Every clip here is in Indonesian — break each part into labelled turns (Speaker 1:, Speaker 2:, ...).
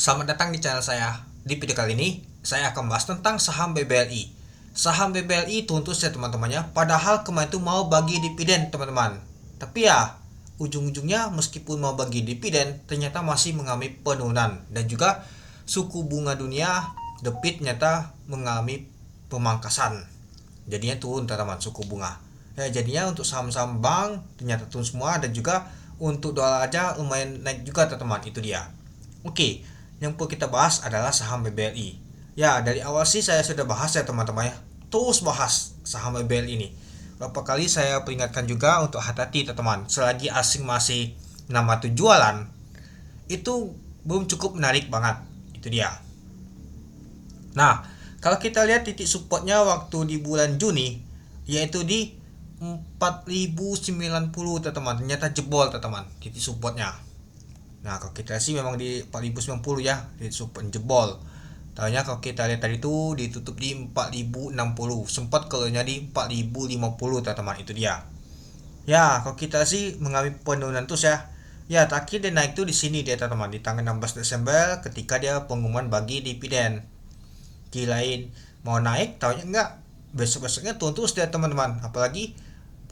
Speaker 1: Selamat datang di channel saya. Di video kali ini, saya akan bahas tentang saham BBLI. Saham BBLI tuntut ya teman-temannya, padahal kemarin itu mau bagi dividen teman-teman. Tapi ya, ujung-ujungnya meskipun mau bagi dividen, ternyata masih mengalami penurunan. Dan juga suku bunga dunia, The Fed ternyata mengalami pemangkasan. Jadinya turun teman-teman suku bunga. Jadinya untuk saham-saham bank ternyata turun semua, dan juga untuk dolar aja lumayan naik juga teman-teman. Itu dia. Oke, yang perlu kita bahas adalah saham BBLI. Ya, dari awal sih saya sudah bahas ya teman-teman ya. Terus bahas saham BBLI ini. Berapa kali saya peringatkan juga untuk hati-hati teman-teman. Selagi asing masih nama itu jualan, itu belum cukup menarik banget. Itu dia. Nah, kalau kita lihat titik supportnya waktu di bulan Juni, yaitu di 4090 teman-teman. Ternyata jebol teman-teman titik supportnya. Nah, kalau kita sih memang di 4090 ya, di support jebol. Tanya kalau kita lihat tadi tuh ditutup di 4060, sempat keluarnya di 4050 teman-teman, itu dia. Ya, kalau kita sih mengalami penurunan terus ya. Ya, terakhir dia naik tuh di sini dia teman-teman, di tanggal 16 Desember ketika dia pengumuman bagi dividen. Kirain mau naik, tahunya enggak. Besok-besoknya turun terus dia teman-teman, apalagi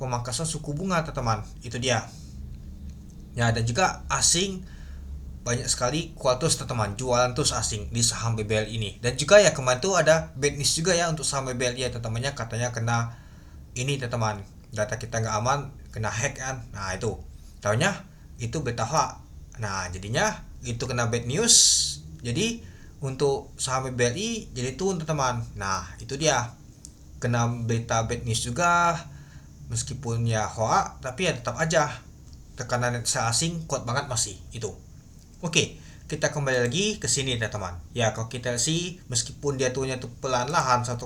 Speaker 1: pemangkasan suku bunga teman-teman. Itu dia. Ya, dan juga asing banyak sekali kuartus teman-teman, jualan terus asing di saham BBL ini. Dan juga ya kemarin tuh ada bad news juga ya untuk saham BBL ya teman-temannya, katanya kena ini teman-teman, data kita nggak aman, kena hack kan. Nah itu tahunya itu beta hoax. Nah jadinya itu kena bad news, jadi untuk saham BBLI jadi turun teman-teman. Nah itu dia, kena beta bad news juga, meskipun ya hoax tapi ya tetap aja tekanan asing kuat banget masih itu. Oke, kita kembali lagi ke sini teman-teman. Ya, kalau kita sih meskipun dia turunnya tuh pelan-lahan 1%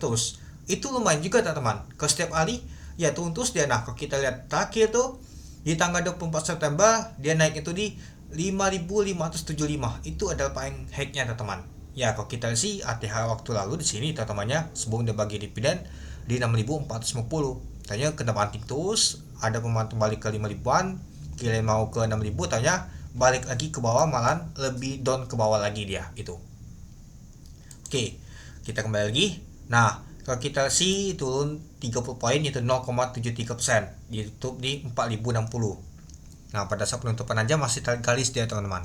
Speaker 1: terus, itu lumayan juga teman-teman. Ke setiap hari ya turun terus dia. Nah, kalau kita lihat terakhir tuh di tanggal 24 September dia naik itu di 5575. Itu adalah paling high-nya teman-teman. Ya, kalau kita sih ATH waktu lalu di sini teman-temannya sebelum dia bagi dividen di 6450. Tanya kena banting terus, ada pemantau balik ke 5000-an, kira mau ke 6000, tanya balik lagi ke bawah, malah lebih down ke bawah lagi dia itu. Oke, kita kembali lagi. Nah, kalau kita sih turun 30 poin yaitu 0,73%, ditutup di 4060. Nah, pada saat penutupan aja masih garis dia teman-teman.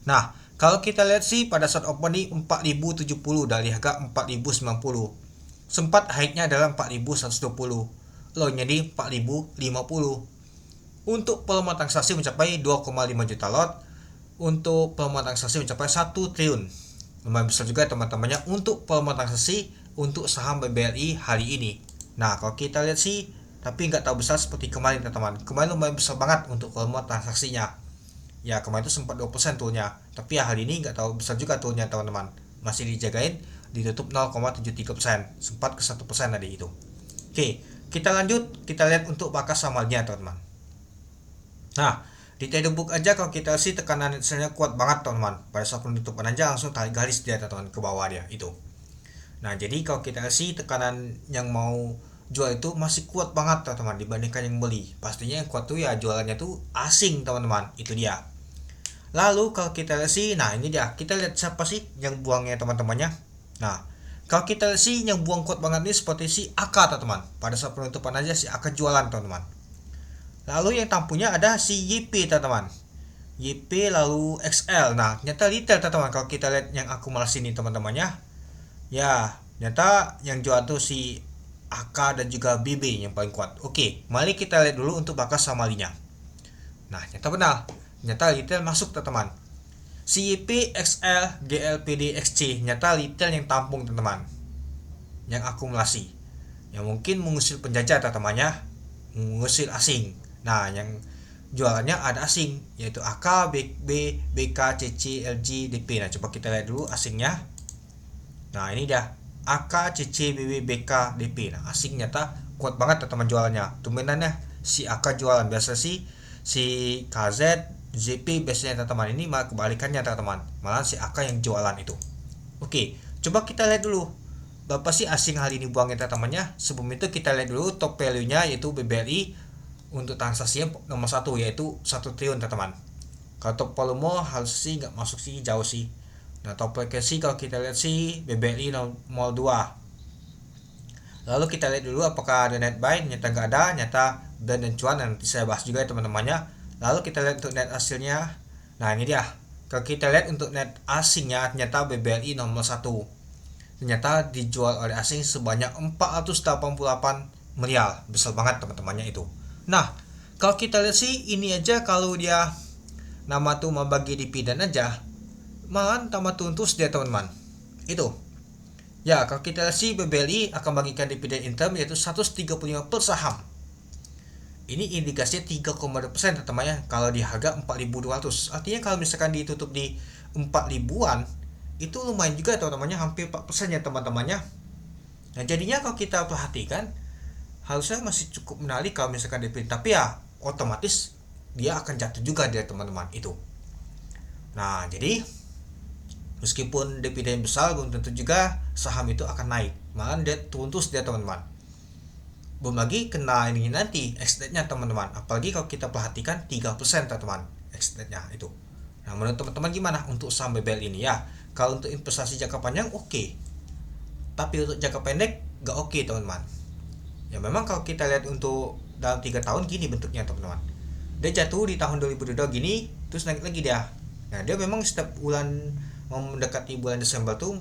Speaker 1: Nah, kalau kita lihat sih pada saat open di 4070 dari harga 4090. Sempat high-nya adalah 4120. Low-nya di 4050. Untuk volume transaksi mencapai 2,5 juta lot. Untuk volume transaksi mencapai 1 triliun. Lumayan besar juga teman-temannya untuk volume transaksi untuk saham BBLI hari ini. Nah, kalau kita lihat sih, tapi nggak tahu besar seperti kemarin teman-teman. Kemarin lumayan besar banget untuk volume transaksinya. Ya, kemarin itu sempat 2% turunnya. Tapi ya hari ini nggak tahu besar juga turunnya teman-teman. Masih dijagain, ditutup 0,73%. Sempat ke 1% tadi itu. Oke, kita lanjut, kita lihat untuk bakas samalnya teman-teman. Nah, di trader book aja kalau kita sih tekanan misalnya kuat banget teman-teman. Pada saat penutupan aja langsung tarik garis dia teman-teman ke bawah dia itu. Nah, jadi kalau kita sih tekanan yang mau jual itu masih kuat banget teman-teman dibandingkan yang beli. Pastinya yang kuat tuh ya jualannya tuh asing teman-teman. Itu dia. Lalu kalau kita lihat sih, nah ini dia. Kita lihat siapa sih yang buangnya teman-temannya. Nah, kalau kita lihat sih yang buang kuat banget ini seperti si AK teman-teman. Pada saat penutupan aja si AK jualan teman-teman. Lalu yang tampunya ada si YP teman-teman. YP lalu XL. Nah, ternyata retail teman-teman kalau kita lihat yang akumulasi ini teman-temannya. Ya, ternyata yang jual tuh si AK dan juga BB yang paling kuat. Oke, mari kita lihat dulu untuk bakas samalinya. Nah, ternyata benar. Ternyata retail masuk teman-teman. Si YP, XL, GLPD, XC. Ternyata retail yang tampung teman-teman. Yang akumulasi. Yang mungkin mengusir penjajah teman-temannya. Mengusir asing. Nah, yang jualannya ada asing, yaitu AK, BB, BK, CC, LG, DP. Nah, coba kita lihat dulu asingnya. Nah, ini dia. AK, CC, BB, BK, DP. Nah, asing nyata kuat banget teman jualannya. Tumbenannya si AK jualan. Biasa sih si KZ, ZP biasanya teman-teman, ini malah kebalikannya teman-teman. Malah si AK yang jualan itu. Oke, coba kita lihat dulu. Berapa sih asing hari ini buangnya teman-temannya? Sebelum itu kita lihat dulu top value-nya yaitu BBRI. Untuk transaksinya nomor 1 yaitu 1 triliun teman-teman. Kalau top volume harus sih nggak masuk sih, jauh sih. Nah top frekuensi kalau kita lihat sih BBLI 0,2. Lalu kita lihat dulu apakah ada net buy, nyata nggak ada, nyata blend dan cuan, nanti saya bahas juga ya teman-temannya. Lalu kita lihat untuk net hasilnya. Nah ini dia, kalau kita lihat untuk net asingnya ternyata BBLI nomor 1, ternyata dijual oleh asing sebanyak 488 miliar, besar banget teman-temannya itu. Nah kalau kita lihat sih ini aja, kalau dia nama tuh membagi dividen aja malah tambah tuntus dia teman-teman itu. Ya, kalau kita lihat sih BBLI akan bagikan dividen interim yaitu 135 per saham. Ini indikasinya 3,2% teman-teman, kalau di harga 4.200. Artinya kalau misalkan ditutup di 4.000-an, itu lumayan juga teman-temannya, hampir 4% ya teman-temannya. Nah, jadinya kalau kita perhatikan harusnya masih cukup menarik kalau misalkan dividen, tapi ya otomatis dia akan jatuh juga dia teman-teman itu. Nah, jadi meskipun dividen besar belum tentu juga saham itu akan naik, malah dia turun terus dia teman-teman. Belum lagi kena ini nanti exit-nya teman-teman, apalagi kalau kita perhatikan 3% teman-teman exit-nya itu. Nah menurut teman-teman gimana untuk saham BBL ini ya? Kalau untuk investasi jangka panjang oke, tapi untuk jangka pendek gak oke teman-teman. Ya memang kalau kita lihat untuk dalam 3 tahun gini bentuknya teman-teman, dia jatuh di tahun 2022 gini, terus naik lagi dia. Nah dia memang setiap bulan mau mendekati bulan Desember tuh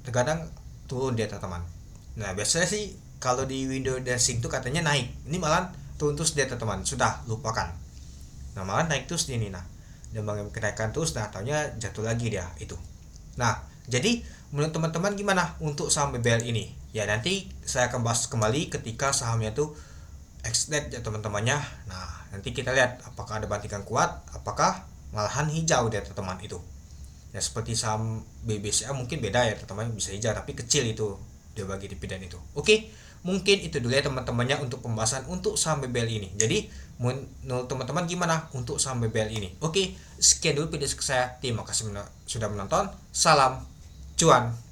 Speaker 1: terkadang turun dia teman-teman. Nah biasanya sih kalau di window dressing tuh katanya naik, ini malah turun terus dia teman-teman, sudah lupakan. Nah malah naik terus ini, nah dan kenaikan terus, nah tahunya jatuh lagi dia itu. Nah jadi menurut teman-teman gimana untuk saham BBL ini? Ya nanti saya akan bahas kembali ketika sahamnya tuh exit ya teman-temannya. Nah nanti kita lihat apakah ada bantingan kuat, apakah malahan hijau dia teman-teman itu. Ya seperti saham BBCA mungkin beda ya teman-teman, bisa hijau tapi kecil itu dia bagi dividen itu. Oke, mungkin itu dulu ya teman-temannya untuk pembahasan untuk saham BBL ini. Jadi menurut teman-teman gimana untuk saham BBL ini? Oke, sekian dulu video saya. Terima kasih sudah menonton. Salam cuan.